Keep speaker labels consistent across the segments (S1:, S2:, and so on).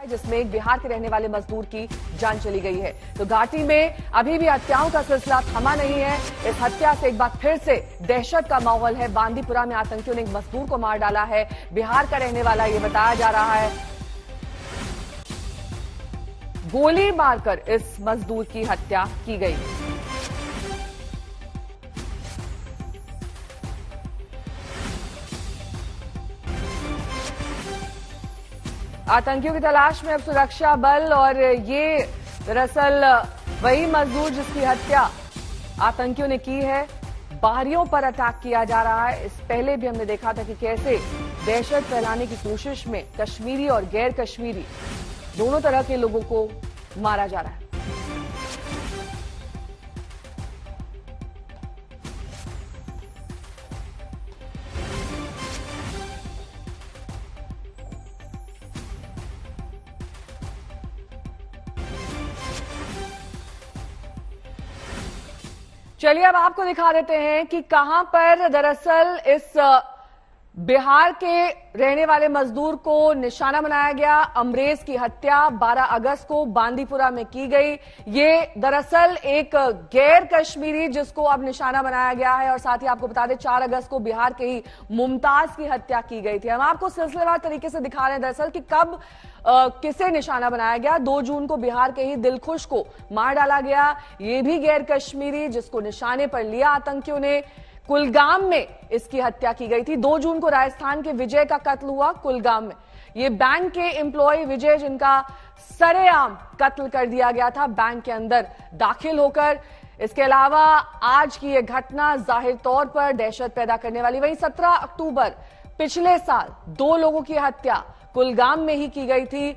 S1: जिसमें एक बिहार के रहने वाले मजदूर की जान चली गई है। तो घाटी में अभी भी हत्याओं का सिलसिला थमा नहीं है। इस हत्या से एक बार फिर से दहशत का माहौल है। बांदीपुरा में आतंकियों ने एक मजदूर को मार डाला है। बिहार का रहने वाला ये बताया जा रहा है। गोली मारकर इस मजदूर की हत्या की गई। आतंकियों की तलाश में अब सुरक्षा बल, और ये दरअसल वही मजदूर जिसकी हत्या आतंकियों ने की है। बाहरियों पर अटैक किया जा रहा है। इस पहले भी हमने देखा था कि कैसे दहशत फैलाने की कोशिश में कश्मीरी और गैर कश्मीरी दोनों तरह के लोगों को मारा जा रहा है। चलिए अब आपको दिखा देते हैं कि कहां पर दरअसल इस बिहार के रहने वाले मजदूर को निशाना बनाया गया। अमरेज की हत्या 12 अगस्त को बांदीपुरा में की गई। ये दरअसल एक गैर कश्मीरी जिसको अब निशाना बनाया गया है। और साथ ही आपको बता दें 4 अगस्त को बिहार के ही मुमताज की हत्या की गई थी। हम आपको सिलसिलेवार तरीके से दिखा रहे हैं दरअसल कि कब किसे निशाना बनाया गया। 2 जून को बिहार के ही दिलखुश को मार डाला गया। ये भी गैर कश्मीरी जिसको निशाने पर लिया आतंकियों ने। कुलगाम में इसकी हत्या की गई थी। 2 जून को राजस्थान के विजय का कत्ल हुआ कुलगाम में। ये बैंक के एम्प्लॉय विजय जिनका सरेआम कत्ल कर दिया गया था बैंक के अंदर दाखिल होकर। इसके अलावा आज की यह घटना जाहिर तौर पर दहशत पैदा करने वाली। वहीं 17 अक्टूबर पिछले साल 2 लोगों की हत्या कुलगाम में ही की गई थी।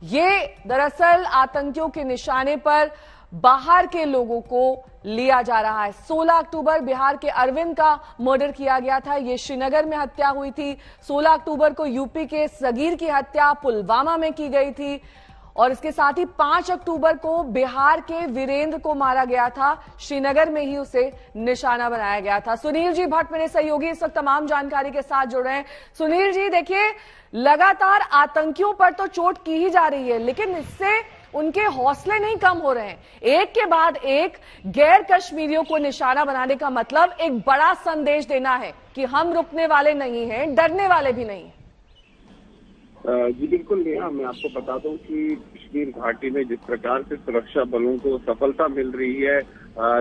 S1: ये दरअसल आतंकियों के निशाने पर बाहर के लोगों को लिया जा रहा है। 16 अक्टूबर बिहार के अरविंद का मर्डर किया गया था। ये श्रीनगर में हत्या हुई थी। 16 अक्टूबर को यूपी के सगीर की हत्या पुलवामा में की गई थी। और इसके साथ ही 5 अक्टूबर को बिहार के वीरेंद्र को मारा गया था। श्रीनगर में ही उसे निशाना बनाया गया था। सुनील जी भट्ट मेरे सहयोगी इस वक्त तमाम जानकारी के साथ जुड़ रहे हैं। सुनील जी देखिए, लगातार आतंकियों पर तो चोट की ही जा रही है, लेकिन इससे उनके हौसले नहीं कम हो रहे हैं। एक के बाद एक गैर कश्मीरियों को निशाना बनाने का मतलब एक बड़ा संदेश देना है कि हम रुकने वाले नहीं हैं, डरने वाले भी नहीं हैं।
S2: जी बिल्कुल नेहा, मैं आपको बता दूं कि कश्मीर घाटी में जिस प्रकार से सुरक्षा बलों को सफलता मिल रही है,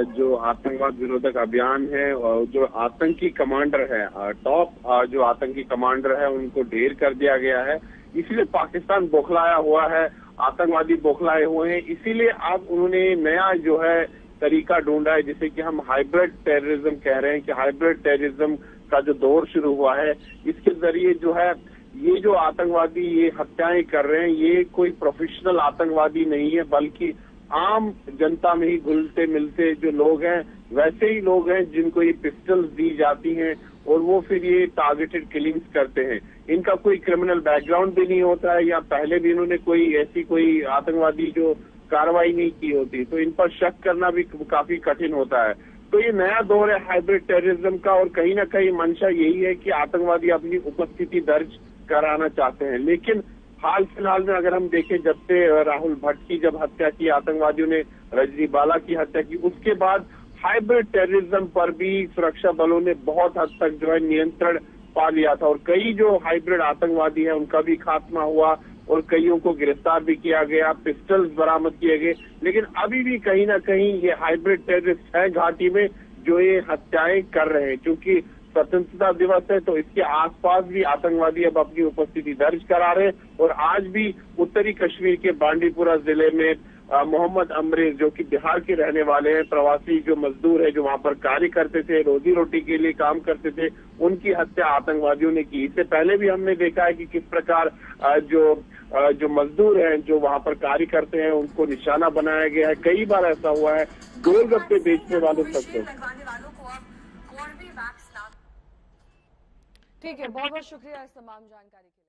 S2: जो आतंकवाद विरोधक अभियान है और जो आतंकी कमांडर है, टॉप जो आतंकी कमांडर है उनको ढेर कर दिया गया है। इसीलिए पाकिस्तान बौखलाया हुआ है, आतंकवादी बौखलाए हुए हैं। इसीलिए अब उन्होंने नया जो है तरीका ढूंढा है जिसे कि हम हाइब्रिड टेररिज्म कह रहे हैं कि हाइब्रिड टेररिज्म का जो दौर शुरू हुआ है, इसके जरिए जो है ये जो आतंकवादी ये हत्याएं कर रहे हैं, ये कोई प्रोफेशनल आतंकवादी नहीं है, बल्कि आम जनता में ही घुलते मिलते जो लोग हैं वैसे ही लोग हैं जिनको ये पिस्टल्स दी जाती हैं और वो फिर ये टारगेटेड किलिंग्स करते हैं। इनका कोई क्रिमिनल बैकग्राउंड भी नहीं होता है या पहले भी इन्होंने कोई आतंकवादी जो कार्रवाई नहीं की होती, तो इन पर शक करना भी काफी कठिन होता है। तो ये नया दौर है हाइब्रिड टेररिज्म का और कहीं ना कहीं मंशा यही है कि आतंकवादी अपनी उपस्थिति दर्ज कराना चाहते हैं। लेकिन हाल फिलहाल में अगर हम देखें, जब से राहुल भट्ट की जब हत्या की आतंकवादियों ने, रजनी बाला की हत्या की, उसके बाद हाइब्रिड टेररिज्म पर भी सुरक्षा बलों ने बहुत हद तक जो है नियंत्रण पा लिया था और कई जो हाइब्रिड आतंकवादी हैं उनका भी खात्मा हुआ और कईयों को गिरफ्तार भी किया गया, पिस्टल्स बरामद किए गए। लेकिन अभी भी कहीं ना कहीं ये हाइब्रिड टेररिस्ट है घाटी में जो ये हत्याएं कर रहे हैं। क्योंकि स्वतंत्रता दिवस है तो इसके आसपास भी आतंकवादी अब अपनी उपस्थिति दर्ज करा रहे हैं। और आज भी उत्तरी कश्मीर के बांदीपुरा जिले में मोहम्मद अमरेज जो कि बिहार के रहने वाले हैं, प्रवासी जो मजदूर है जो वहां पर कार्य करते थे, रोजी रोटी के लिए काम करते थे, उनकी हत्या आतंकवादियों ने की। इससे पहले भी हमने देखा है कि किस प्रकार जो मजदूर हैं जो वहां पर कार्य करते हैं उनको निशाना बनाया गया है। कई बार ऐसा हुआ है गोलगप्पे बेचने वालों तक को।
S1: ठीक है, बहुत बहुत शुक्रिया इस तमाम जानकारी के लिए।